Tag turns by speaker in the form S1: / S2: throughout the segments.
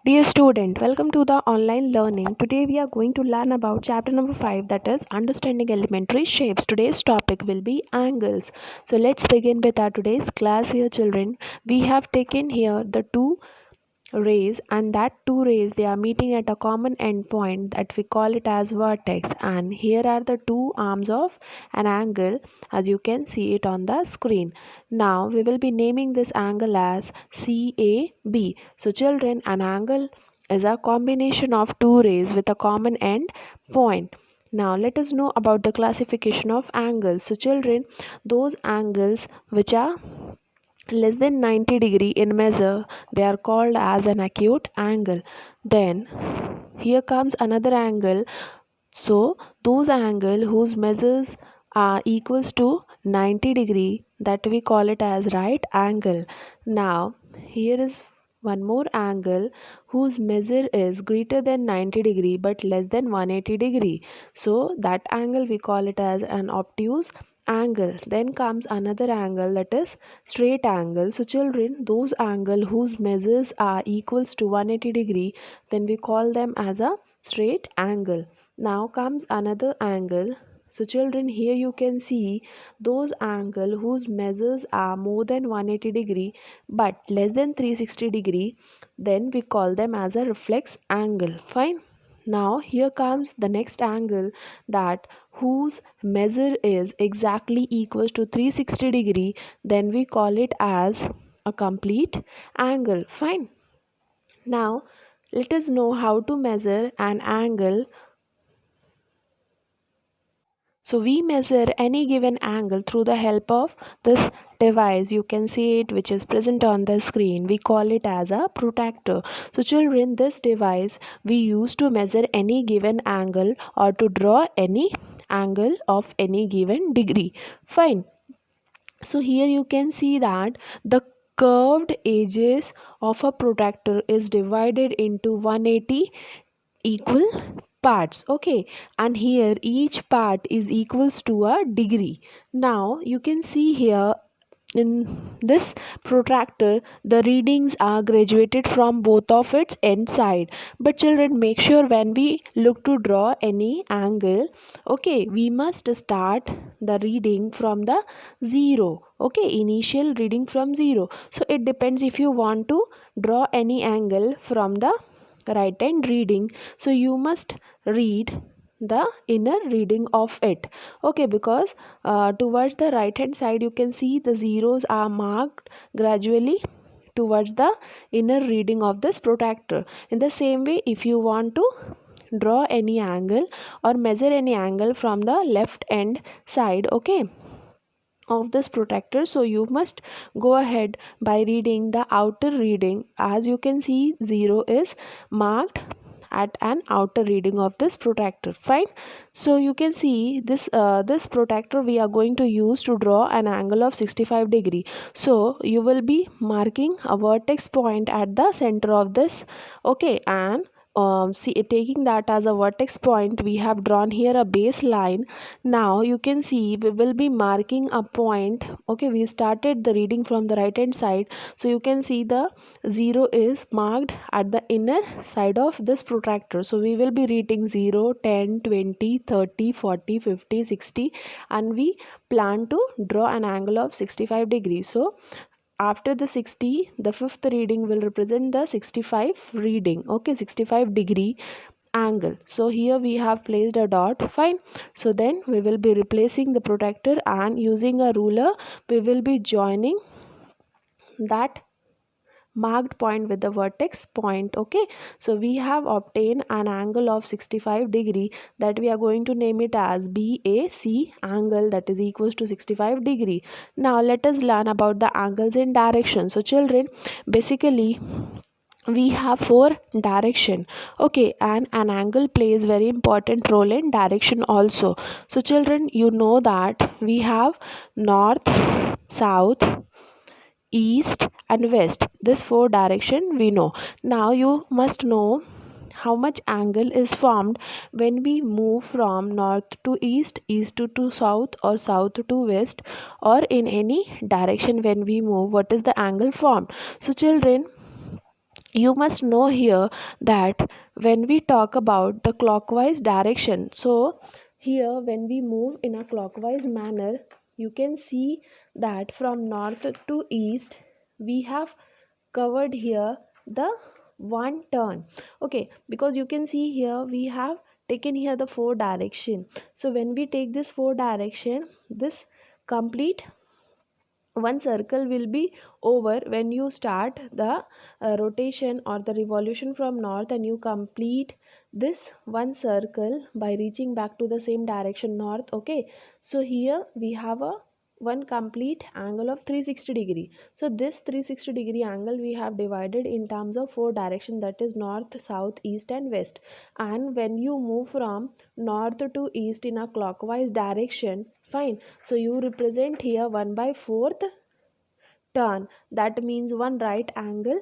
S1: Dear student, welcome to the online learning. Today we are going to learn about chapter number 5, that is understanding elementary shapes. Today's topic will be angles. So let's begin with our today's class here children. We have taken here the two rays, and that two rays, they are meeting at a common endpoint that we call it as vertex, and here are the two arms of an angle as you can see it on the screen. Now we will be naming this angle as CAB. So children, an angle is a combination of two rays with a common end point. Now let us know about the classification of angles. So children, those angles which are less than 90 degree in measure, they are called as an acute angle. Then here comes another angle. So those angle whose measures are equals to 90 degree, that we call it as right angle. Now here is one more angle whose measure is greater than 90 degree but less than 180 degree. So that angle we call it as an obtuse angle. Then comes another angle, that is straight angle. So children, those angle whose measures are equals to 180 degree, then we call them as a straight angle. Now comes another angle. So children, here you can see those angle whose measures are more than 180 degree but less than 360 degree, then we call them as a reflex angle. Fine. Now here comes the next angle, that whose measure is exactly equals to 360 degree, then we call it as a complete angle. Fine. Now let us know how to measure an angle. So we measure any given angle through the help of this device. You can see it, which is present on the screen. We call it as a protractor. So children, this device we use to measure any given angle or to draw any angle of any given degree. Fine. So here you can see that the curved edges of a protractor is divided into 180 equal parts. Okay, and here each part is equals to a degree. Now you can see here in this protractor the readings are graduated from both of its end side. But children, make sure when we look to draw any angle, okay, we must start the reading from the zero. Okay, initial reading from zero. So it depends if you want to draw any angle from the right hand reading, so you must read the inner reading of it. Okay, because towards the right hand side you can see the zeros are marked gradually towards the inner reading of this protractor. In the same way, if you want to draw any angle or measure any angle from the left hand side, okay, of this protractor, so you must go ahead by reading the outer reading. As you can see, 0 is marked at an outer reading of this protractor. Fine. So you can see this protractor we are going to use to draw an angle of 65 degree. So you will be marking a vertex point at the center of this. Okay, and taking that as a vertex point, we have drawn here a baseline. Now you can see we will be marking a point. Okay, we started the reading from the right hand side, so you can see the 0 is marked at the inner side of this protractor. So we will be reading 0, 10, 20, 30, 40, 50, 60, and we plan to draw an angle of 65 degrees. So after the 60, the fifth reading will represent the 65 reading. Okay, 65 degree angle. So here we have placed a dot. Fine. So then we will be replacing the protractor, and using a ruler we will be joining that marked point with the vertex point. Okay, so we have obtained an angle of 65 degree, that we are going to name it as BAC angle, that is equals to 65 degree. Now let us learn about the angles in direction. So children, basically we have four direction. Okay, and an angle plays very important role in direction also. So children, you know that we have north, south, east and west. This four direction we know. Now you must know how much angle is formed when we move from north to east, east to south, or south to west, or in any direction when we move, what is the angle formed. So children, you must know here that when we talk about the clockwise direction, so here when we move in a clockwise manner, you can see that from north to east we have covered here the one turn. Okay, because you can see here we have taken here the four direction. So when we take this four direction, this complete one circle will be over when you start the rotation or the revolution from north, and you complete this one circle by reaching back to the same direction north. Okay, so here we have a one complete angle of 360 degree. So this 360 degree angle we have divided in terms of four direction, that is north, south, east and west. And when you move from north to east in a clockwise direction, fine, so you represent here 1 by 4th turn. That means one right angle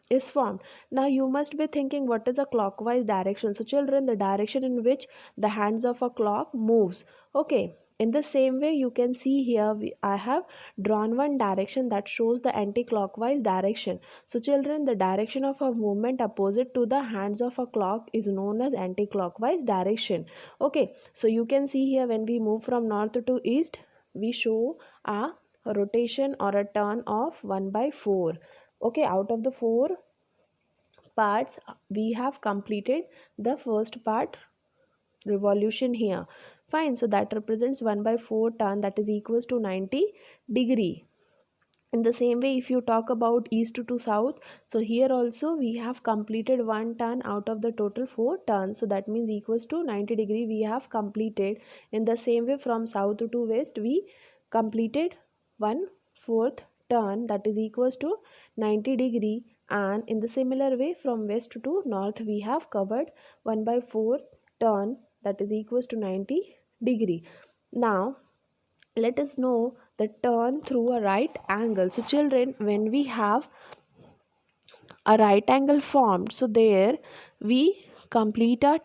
S1: is formed. Now you must be thinking, what is a clockwise direction? So children, the direction in which the hands of a clock moves. Okay, in the same way you can see here I have drawn one direction that shows the anti-clockwise direction. So children, the direction of a movement opposite to the hands of a clock is known as anti-clockwise direction. Okay, so you can see here when we move from north to east, we show a rotation or a turn of 1 by 4. Okay, out of the four parts we have completed the first part, revolution here. Fine, so that represents 1 by 4 turn, that is equals to 90 degree. In the same way, if you talk about east to south, so here also we have completed one turn out of the total four turns, so that means equals to 90 degree we have completed. In the same way, from south to west we completed 1/4 turn, that is equals to 90 degree. And in the similar way, from west to north we have covered 1 by 4 turn, that is equals to 90 degree. Now let us know the turn through a right angle. So children, when we have a right angle formed, so there we complete a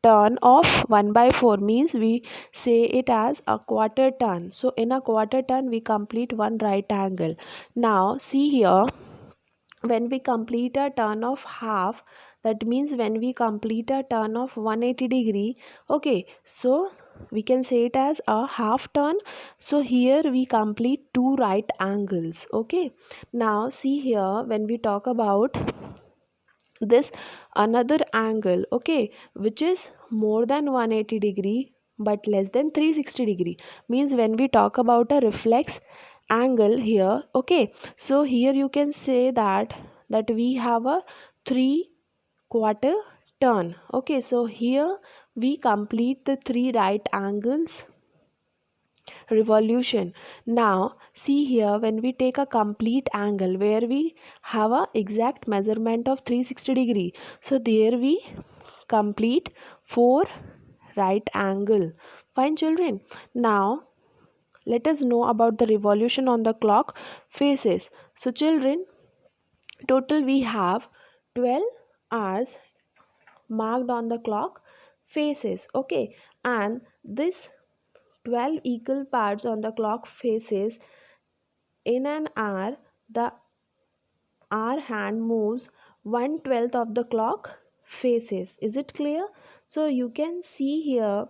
S1: turn of 1 by 4, means we say it as a quarter turn. So in a quarter turn we complete one right angle. Now see here, when we complete a turn of half, that means when we complete a turn of 180 degree. Okay, so we can say it as a half turn. So here we complete two right angles. Okay, now see here, when we talk about this another angle, okay, which is more than 180 degree but less than 360 degree, means when we talk about a reflex angle here. Okay, so here you can say that we have a 3/4 turn. Okay, so here we complete the three right angles revolution. Now see here, when we take a complete angle where we have a exact measurement of 360 degree, so there we complete four right angle. Fine children, now let us know about the revolution on the clock faces. So children, total we have 12 hours marked on the clock faces. Okay, and this 12 equal parts on the clock faces, in an hour the hour hand moves 1/12 of the clock faces. Is it clear? So you can see here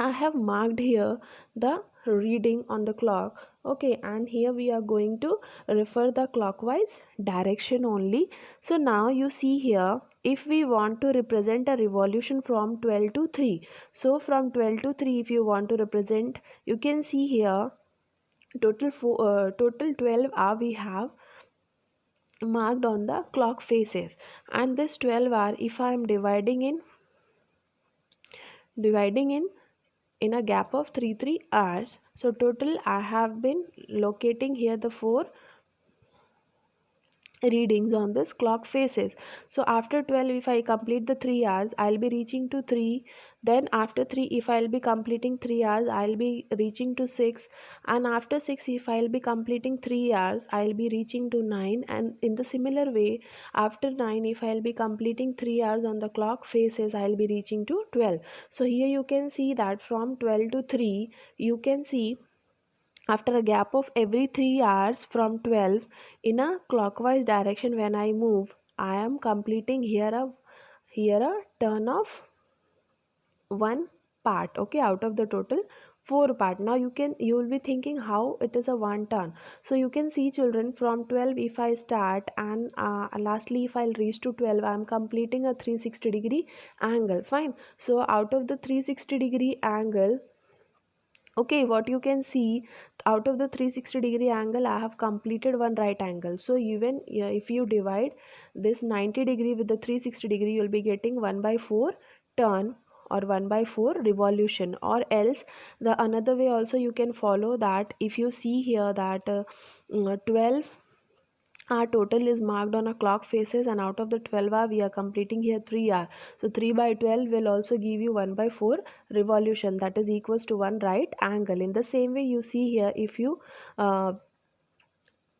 S1: I have marked here the reading on the clock. Okay, and here we are going to refer the clockwise direction only. So now you see here, if we want to represent a revolution from 12 to 3, so from 12 to 3 if you want to represent, you can see here total 12 hour we have marked on the clock faces. And this 12 hour, if I am dividing in a gap of 3 hours, so total I have been locating here the four readings on this clock faces. So after 12, if I complete the 3 hours, I'll be reaching to 3. Then after 3, if I'll be completing 3 hours, I'll be reaching to 6. And after 6, if I'll be completing 3 hours, I'll be reaching to 9. And in the similar way, after 9, if I'll be completing 3 hours on the clock faces, I'll be reaching to 12. So here you can see that from 12 to 3, you can see after a gap of every 3 hours from 12 in a clockwise direction, when I move, I am completing here a turn of one part, okay, out of the total four part. Now you will be thinking how it is a one turn. So you can see children, from 12 if I start, and lastly if I'll reach to 12, I'm completing a 360-degree angle. Fine. So out of the 360-degree angle, okay, what you can see, out of the 360-degree angle I have completed one right angle. So even if you divide this 90-degree with the 360-degree, you'll be getting 1 by 4 turn, or 1 by 4 revolution. Or else the another way also you can follow that. If you see here that 12 our total is marked on a clock faces, and out of the 12 hour we are completing here 3 hour. So 3 by 12 will also give you 1 by 4 revolution, that is equals to 1 right angle. In the same way you see here, uh,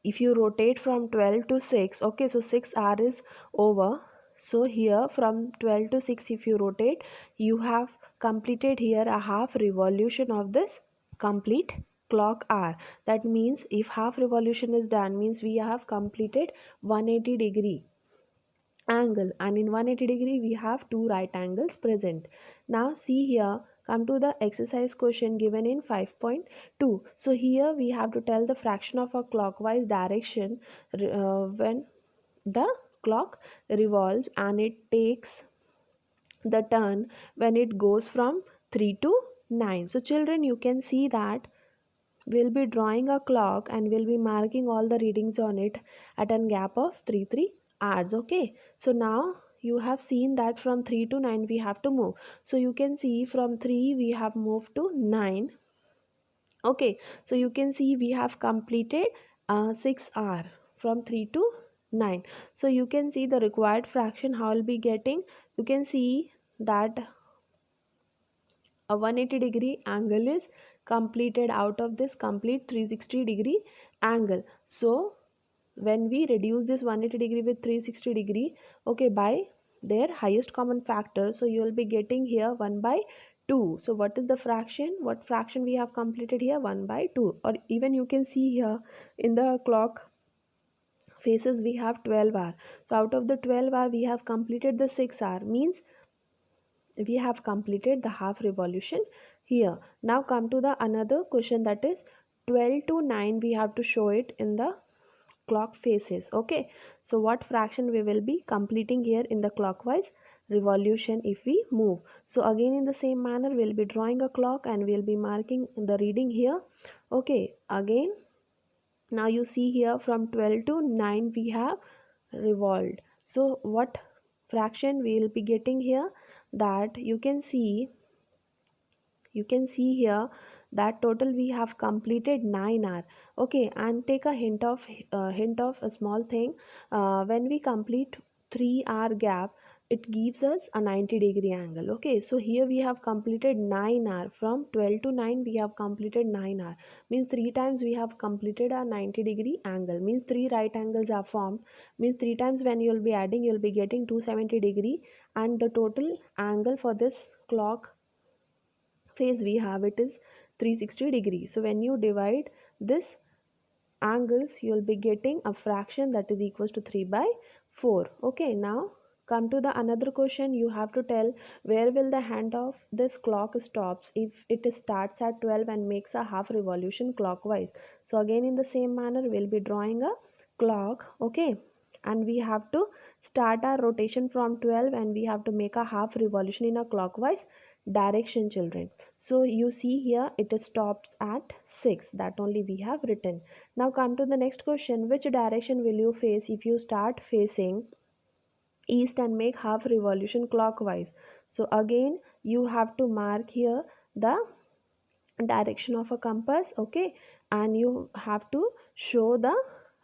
S1: if you rotate from 12 to 6, okay, so 6 hour is over. So here from 12 to 6 if you rotate, you have completed here a half revolution of this complete clock hour. That means if half revolution is done, means we have completed 180-degree angle, and in 180-degree we have two right angles present. Now see here, come to the exercise question given in 5.2. So here we have to tell the fraction of a clockwise direction when the clock revolves, and it takes the turn when it goes from 3 to 9. So children, you can see that we'll be drawing a clock and we'll be marking all the readings on it at a gap of 3 hours. Okay, so now you have seen that from 3 to 9 we have to move. So you can see from 3 we have moved to 9. Okay, so you can see we have completed 6 hour from 3 to 9. So you can see the required fraction how I'll be getting. You can see that a 180-degree angle is completed out of this complete 360-degree angle. So when we reduce this 180-degree with 360-degree, okay, by their highest common factor, so you will be getting here 1 by 2. So what is the fraction? What fraction we have completed here? 1 by 2. Or even you can see here in the clock faces we have 12 hour. So out of the 12 hour we have completed the 6 hour, means we have completed the half revolution here. Now come to the another question, that is 12 to 9 we have to show it in the clock faces. Okay, so what fraction we will be completing here in the clockwise revolution if we move. So again in the same manner we'll be drawing a clock and we'll be marking the reading here. Okay, again now you see here from 12 to 9 we have revolved. So what fraction we will be getting here, that you can see here that total we have completed 9 hour. Okay, and take a hint of a small thing. When we complete 3 hour gap, it gives us a 90-degree angle. Okay, so here we have completed 9 hour. From 12 to 9 we have completed 9 hour, means 3 times we have completed a 90-degree angle, means 3 right angles are formed, means 3 times when you will be adding you will be getting 270-degree, and the total angle for this clock phase we have it is 360-degree. So when you divide this angles you will be getting a fraction that is equals to 3 by 4. Okay, now come to the another question. You have to tell where will the hand of this clock stops if it starts at 12 and makes a half revolution clockwise. So again in the same manner we'll be drawing a clock. Okay, and we have to start our rotation from 12 and we have to make a half revolution in a clockwise direction, children. So you see here it stops at 6, that only we have written. Now come to the next question. Which direction will you face if you start facing east and make half revolution clockwise? So again you have to mark here the direction of a compass. Okay, and you have to show the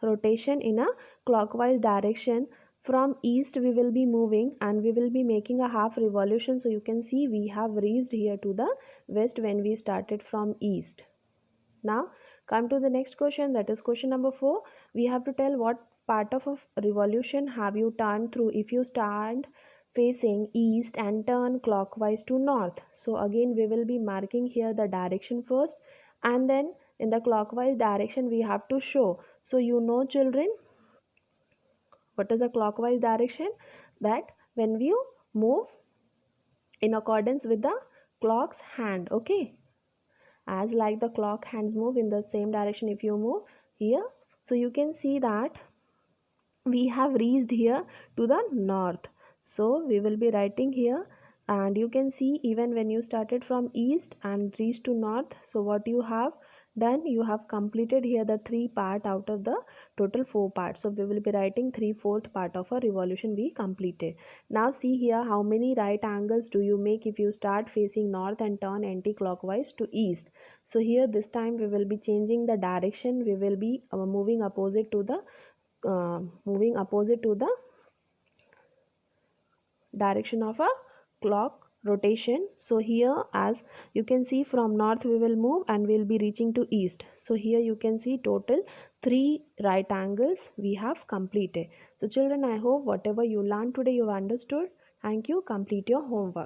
S1: rotation in a clockwise direction. From east we will be moving and we will be making a half revolution. So you can see we have reached here to the west when we started from east. Now come to the next question, that is question number 4. We have to tell what part of a revolution have you turned through if you stand facing east and turn clockwise to north. So again we will be marking here the direction first, and then in the clockwise direction we have to show. So you know children, What is a clockwise direction? That when you move in accordance with the clock's hand. Okay, as like the clock hands move in the same direction, if you move here, so you can see that we have reached here to the north. So we will be writing here, and you can see even when you started from east and reached to north, so what you have done, you have completed here the three part out of the total four parts. So we will be writing 3/4 part of a revolution we completed. Now see here, how many right angles do you make if you start facing north and turn anti-clockwise to east? So here this time we will be changing the direction. We will be moving opposite to the direction of a clock rotation. So here, as you can see, from north we will move and we'll be reaching to east. So here you can see total 3 right angles we have completed. So children, I hope whatever you learned today you have understood. Thank you. Complete your homework.